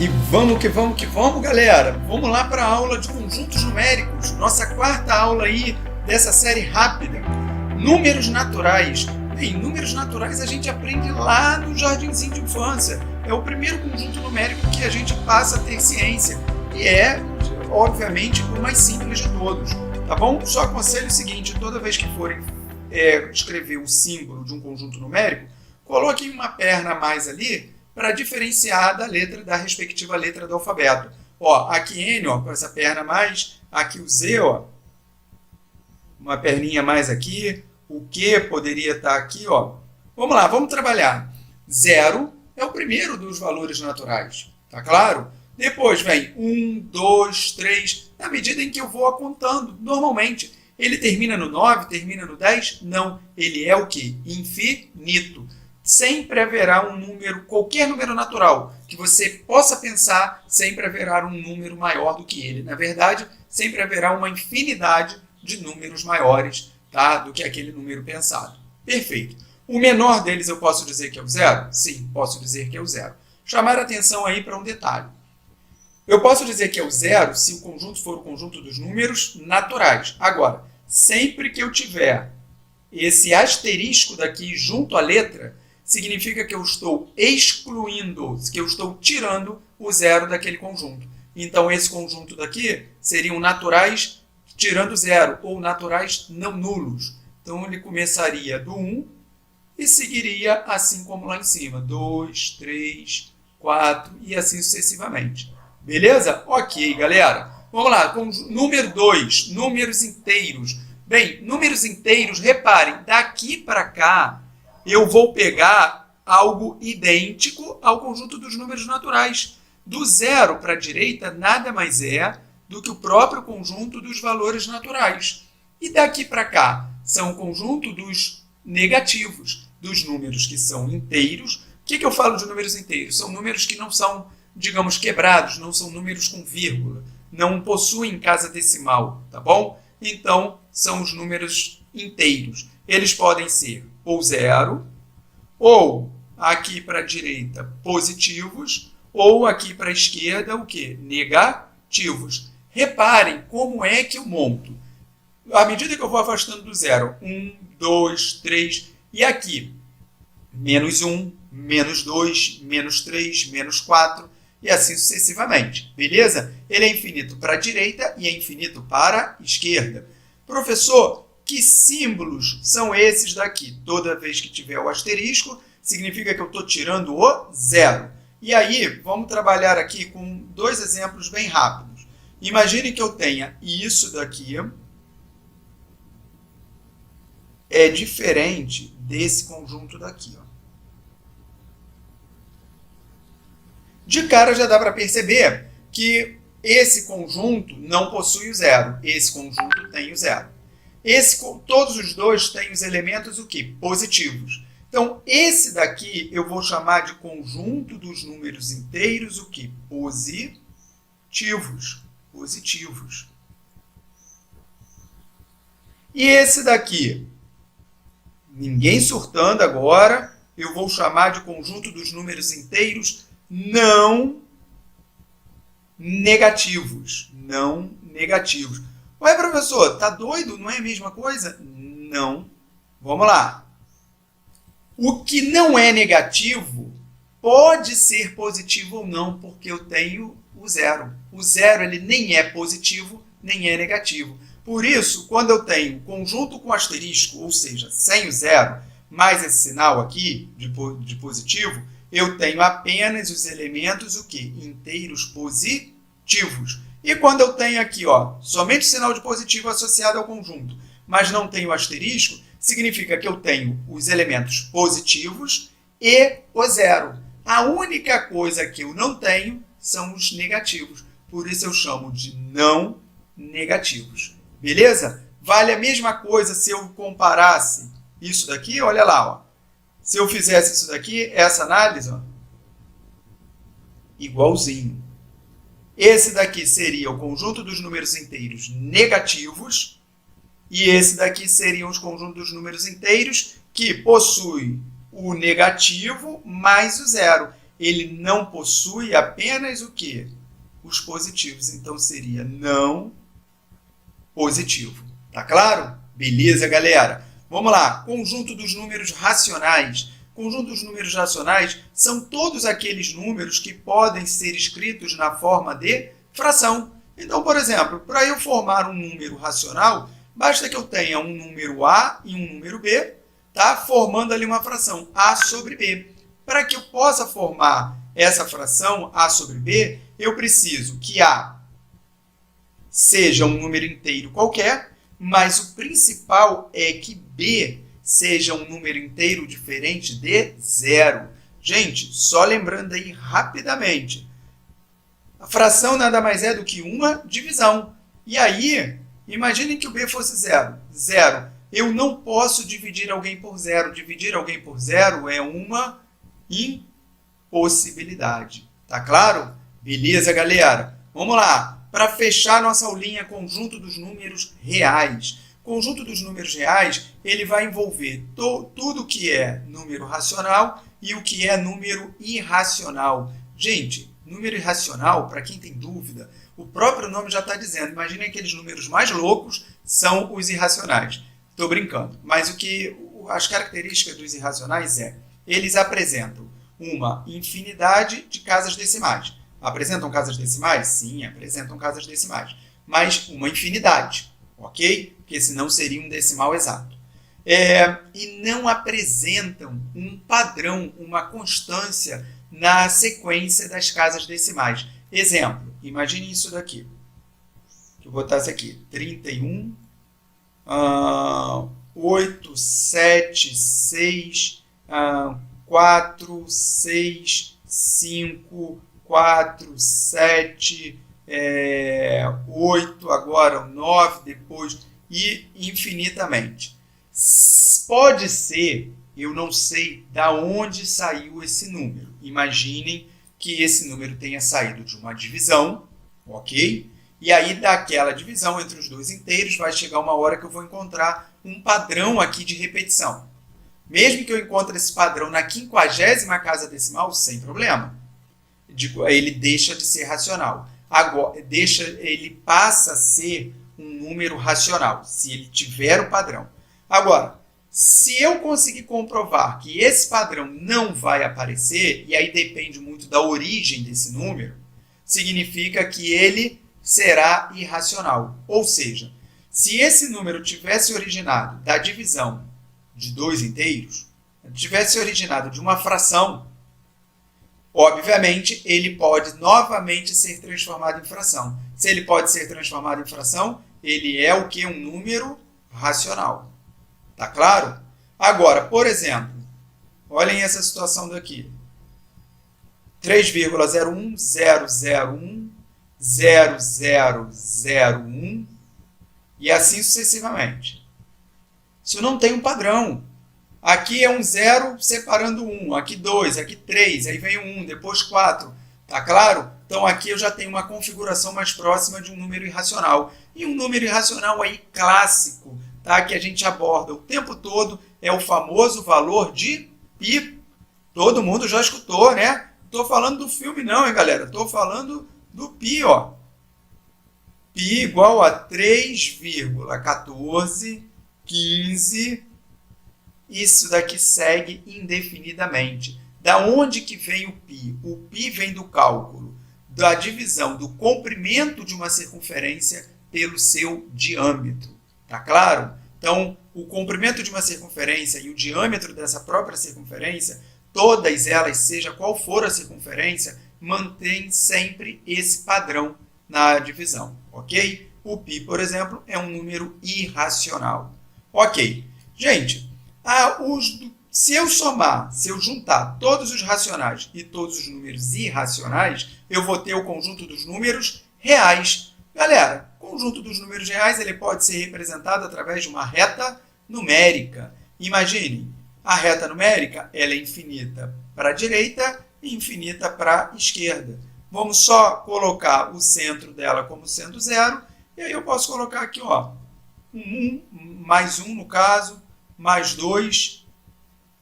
E vamos que vamos que vamos, galera! Vamos lá para a aula de conjuntos numéricos, nossa quarta aula aí dessa série rápida. Números naturais. Bem, números naturais a gente aprende lá no jardinzinho de infância. É o primeiro conjunto numérico que a gente passa a ter ciência. E é, obviamente, o mais simples de todos. Tá bom? Só aconselho o seguinte, toda vez que forem escrever o símbolo de um conjunto numérico, coloquem uma perna a mais ali, para diferenciar da respectiva letra do alfabeto. Ó, aqui N, ó, com essa perna a mais, aqui o Z, ó, uma perninha a mais aqui, o Q poderia estar aqui, ó. Vamos lá, vamos trabalhar. 0 é o primeiro dos valores naturais, tá claro? Depois vem 1, 2, 3, na medida em que eu vou contando, normalmente. Ele termina no 9, termina no 10? Não, ele é o quê? Infinito. Sempre haverá um número, qualquer número natural que você possa pensar, sempre haverá um número maior do que ele. Na verdade, sempre haverá uma infinidade de números maiores, tá, do que aquele número pensado. Perfeito. O menor deles eu posso dizer que é o 0? Sim, posso dizer que é o 0. Chamar a atenção aí para um detalhe. Eu posso dizer que é o 0 se o conjunto for o conjunto dos números naturais. Agora, sempre que eu tiver esse asterisco daqui junto à letra, significa que eu estou excluindo, que eu estou tirando o 0 daquele conjunto. Então, esse conjunto daqui seriam naturais tirando 0, ou naturais não nulos. Então, ele começaria do 1 e seguiria assim como lá em cima. 2, 3, 4 e assim sucessivamente. Beleza? Ok, galera. Vamos lá, com número 2, números inteiros. Bem, números inteiros, reparem, daqui para cá, eu vou pegar algo idêntico ao conjunto dos números naturais. Do 0 para a direita, nada mais é do que o próprio conjunto dos valores naturais. E daqui para cá, são o conjunto dos negativos, dos números que são inteiros. O que eu falo de números inteiros? São números que não são, digamos, quebrados, não são números com vírgula, não possuem casa decimal, tá bom? Então, são os números inteiros. Eles podem ser ou 0, ou aqui para a direita positivos, ou aqui para a esquerda o quê? Negativos. Reparem como é que eu monto. À medida que eu vou afastando do 0, 1, 2, 3, e aqui, menos 1, menos 2, menos 3, menos 4, e assim sucessivamente. Beleza? Ele é infinito para a direita e é infinito para a esquerda. Professor, que símbolos são esses daqui? Toda vez que tiver o asterisco, significa que eu estou tirando o 0. E aí, vamos trabalhar aqui com dois exemplos bem rápidos. Imagine que eu tenha isso daqui é diferente desse conjunto daqui. Ó. De cara já dá para perceber que esse conjunto não possui o 0. Esse conjunto tem o 0. Todos os dois têm os elementos o quê? Positivos. Então, esse daqui eu vou chamar de conjunto dos números inteiros o quê? Positivos. Positivos. E esse daqui, ninguém surtando agora, eu vou chamar de conjunto dos números inteiros não negativos. Não negativos. Ué, professor, tá doido? Não é a mesma coisa? Não. Vamos lá. O que não é negativo pode ser positivo ou não, porque eu tenho o 0. O 0 ele nem é positivo, nem é negativo. Por isso, quando eu tenho conjunto com asterisco, ou seja, sem o 0, mais esse sinal aqui de positivo, eu tenho apenas os elementos o quê? Inteiros positivos. E quando eu tenho aqui, ó, somente o sinal de positivo associado ao conjunto, mas não tenho asterisco, significa que eu tenho os elementos positivos e o 0. A única coisa que eu não tenho são os negativos. Por isso eu chamo de não negativos. Beleza? Vale a mesma coisa se eu comparasse isso daqui, olha lá, ó. Se eu fizesse isso daqui, essa análise, ó, igualzinho. Esse daqui seria o conjunto dos números inteiros negativos e esse daqui seriam os conjuntos dos números inteiros que possuem o negativo mais o 0. ele não possui apenas o quê? Os positivos. Então, seria não positivo. Tá claro? Beleza, galera? Vamos lá. Conjunto dos números racionais. Conjunto dos números racionais são todos aqueles números que podem ser escritos na forma de fração. Então, por exemplo, para eu formar um número racional, basta que eu tenha um número A e um número B, tá? Formando ali uma fração A sobre B. Para que eu possa formar essa fração A sobre B, eu preciso que A seja um número inteiro qualquer, mas o principal é que B seja um número inteiro diferente de zero. Gente, só lembrando aí rapidamente, a fração nada mais é do que uma divisão. E aí, imaginem que o B fosse zero. Zero. Eu não posso dividir alguém por zero. Dividir alguém por zero é uma impossibilidade. Tá claro? Beleza, galera? Vamos lá. Para fechar nossa aulinha, conjunto dos números reais. Conjunto dos números reais, ele vai envolver tudo que é número racional e o que é número irracional. Gente, número irracional, para quem tem dúvida, o próprio nome já está dizendo. Imaginem aqueles números mais loucos são os irracionais. Estou brincando. Mas as características dos irracionais eles apresentam uma infinidade de casas decimais. Apresentam casas decimais? Sim, apresentam casas decimais. Mas uma infinidade, ok? Porque senão seria um decimal exato. E não apresentam um padrão, uma constância na sequência das casas decimais. Exemplo, imagine isso daqui. Deixa eu botar isso aqui. 31, 8, 7, 6, 4, 6, 5, 4, 7, 8, agora 9, depois, e infinitamente. Pode ser, eu não sei de onde saiu esse número. Imaginem que esse número tenha saído de uma divisão, ok? E aí, daquela divisão entre os dois inteiros, vai chegar uma hora que eu vou encontrar um padrão aqui de repetição. Mesmo que eu encontre esse padrão na 50ª casa decimal, sem problema. Ele deixa de ser racional. Agora, ele passa a ser um número racional, se ele tiver o padrão. Agora, se eu conseguir comprovar que esse padrão não vai aparecer, e aí depende muito da origem desse número, significa que ele será irracional. Ou seja, se esse número tivesse originado da divisão de dois inteiros, tivesse originado de uma fração, obviamente, ele pode novamente ser transformado em fração. Se ele pode ser transformado em fração, ele é o que? Um número racional. Tá claro? Agora, por exemplo, olhem essa situação daqui. 3,010010001 e assim sucessivamente. Isso não tem um padrão. Aqui é um 0 separando 1, aqui 2, aqui 3, aí vem 1, depois 4. Tá claro? Então aqui eu já tenho uma configuração mais próxima de um número irracional. E um número irracional aí clássico, tá? Que a gente aborda o tempo todo, é o famoso valor de π. Todo mundo já escutou, né? Não estou falando do filme não, hein, galera? Estou falando do π, ó. π igual a 3,1415. Isso daqui segue indefinidamente. Da onde que vem o π? O π vem do cálculo da divisão do comprimento de uma circunferência pelo seu diâmetro. Tá claro? Então, o comprimento de uma circunferência e o diâmetro dessa própria circunferência, todas elas, seja qual for a circunferência, mantém sempre esse padrão na divisão. Ok? O π, por exemplo, é um número irracional. Ok. Gente, se eu juntar todos os racionais e todos os números irracionais, eu vou ter o conjunto dos números reais. Galera, o conjunto dos números reais ele pode ser representado através de uma reta numérica. Imagine, a reta numérica ela é infinita para a direita e infinita para a esquerda. Vamos só colocar o centro dela como sendo zero, e aí eu posso colocar aqui, ó, 1, mais 1 no caso, mais 2,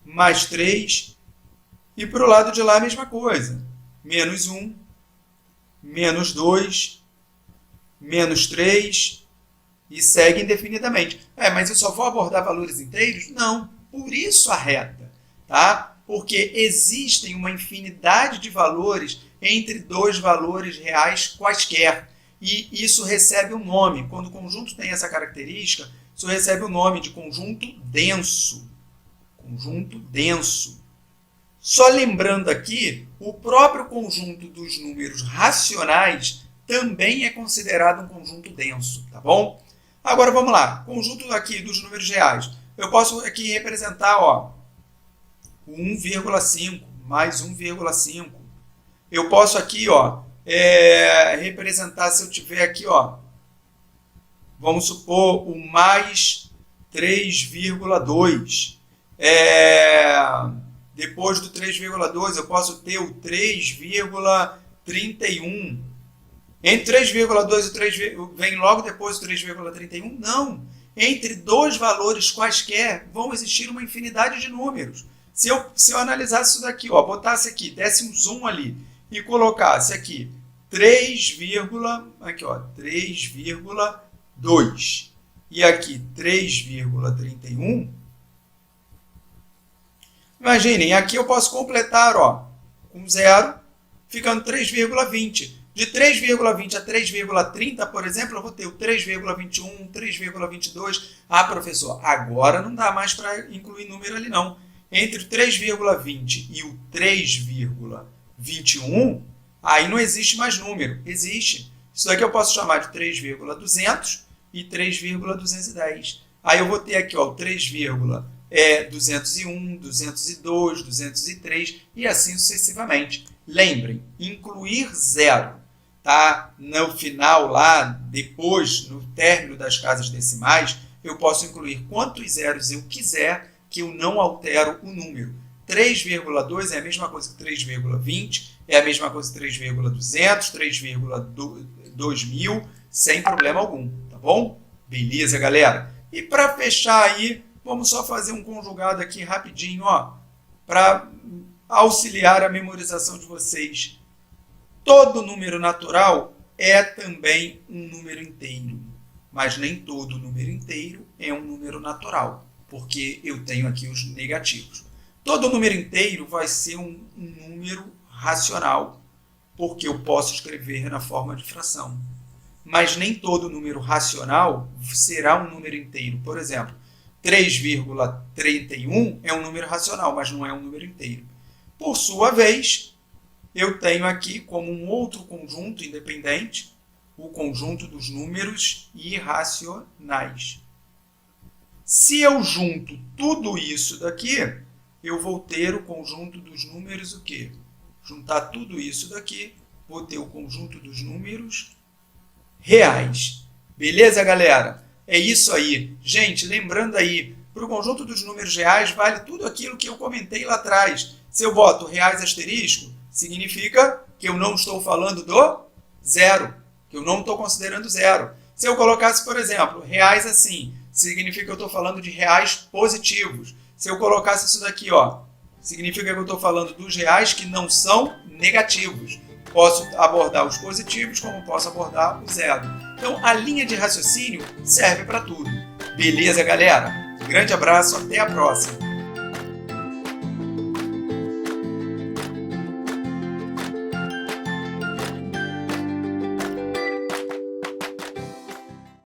mais 3, E para o lado de lá a mesma coisa. Menos 1, menos 2, menos 3 e segue indefinidamente. Mas eu só vou abordar valores inteiros? Não. Por isso a reta. Tá? Porque existem uma infinidade de valores entre dois valores reais quaisquer. E isso recebe um nome. Quando o conjunto tem essa característica, isso recebe o nome de conjunto denso. Conjunto denso. Só lembrando aqui, o próprio conjunto dos números racionais também é considerado um conjunto denso, tá bom? Agora vamos lá, conjunto aqui dos números reais. Eu posso aqui representar, ó, 1,5 mais 1,5. Eu posso aqui, ó, representar, se eu tiver aqui, ó, vamos supor, o mais 3,2. Depois do 3,2 eu posso ter o 3,31. Entre 3,2 e 3, vem logo depois do 3,31? Não. Entre dois valores quaisquer vão existir uma infinidade de números. Se eu analisasse isso daqui, ó, botasse aqui, desse um zoom ali e colocasse aqui 3,2 e aqui 3,31, imaginem, aqui eu posso completar, ó, com 0, ficando 3,20. De 3,20 a 3,30, por exemplo, eu vou ter o 3,21, 3,22. Ah, professor, agora não dá mais para incluir número ali, não. Entre o 3,20 e o 3,21, aí não existe mais número. Existe. Isso daqui eu posso chamar de 3,200 e 3,210. Aí eu vou ter aqui, ó, o 3,201, 202, 203 e assim sucessivamente. Lembrem, incluir zero, tá? No final lá, depois, no término das casas decimais, eu posso incluir quantos zeros eu quiser, que eu não altero o número. 3,2 é a mesma coisa que 3,20, é a mesma coisa que 3,200, 3,2000, sem problema algum, tá bom? Beleza, galera? E para fechar aí, vamos só fazer um conjugado aqui rapidinho, ó, para auxiliar a memorização de vocês. Todo número natural é também um número inteiro, mas nem todo número inteiro é um número natural, porque eu tenho aqui os negativos. Todo número inteiro vai ser um número racional, porque eu posso escrever na forma de fração. Mas nem todo número racional será um número inteiro. Por exemplo, 3,31 é um número racional, mas não é um número inteiro. Por sua vez, eu tenho aqui como um outro conjunto independente o conjunto dos números irracionais. Se eu junto tudo isso daqui, eu vou ter o conjunto dos números o quê? Juntar tudo isso daqui, vou ter o conjunto dos números reais. Beleza, galera? É isso aí. Gente, lembrando aí, para o conjunto dos números reais vale tudo aquilo que eu comentei lá atrás. Se eu boto reais asterisco, significa que eu não estou falando do zero, que eu não estou considerando zero. Se eu colocasse, por exemplo, reais assim, significa que eu estou falando de reais positivos. Se eu colocasse isso daqui, ó, significa que eu estou falando dos reais que não são negativos. Posso abordar os positivos, como posso abordar o zero. Então, a linha de raciocínio serve para tudo. Beleza, galera? Grande abraço, até a próxima!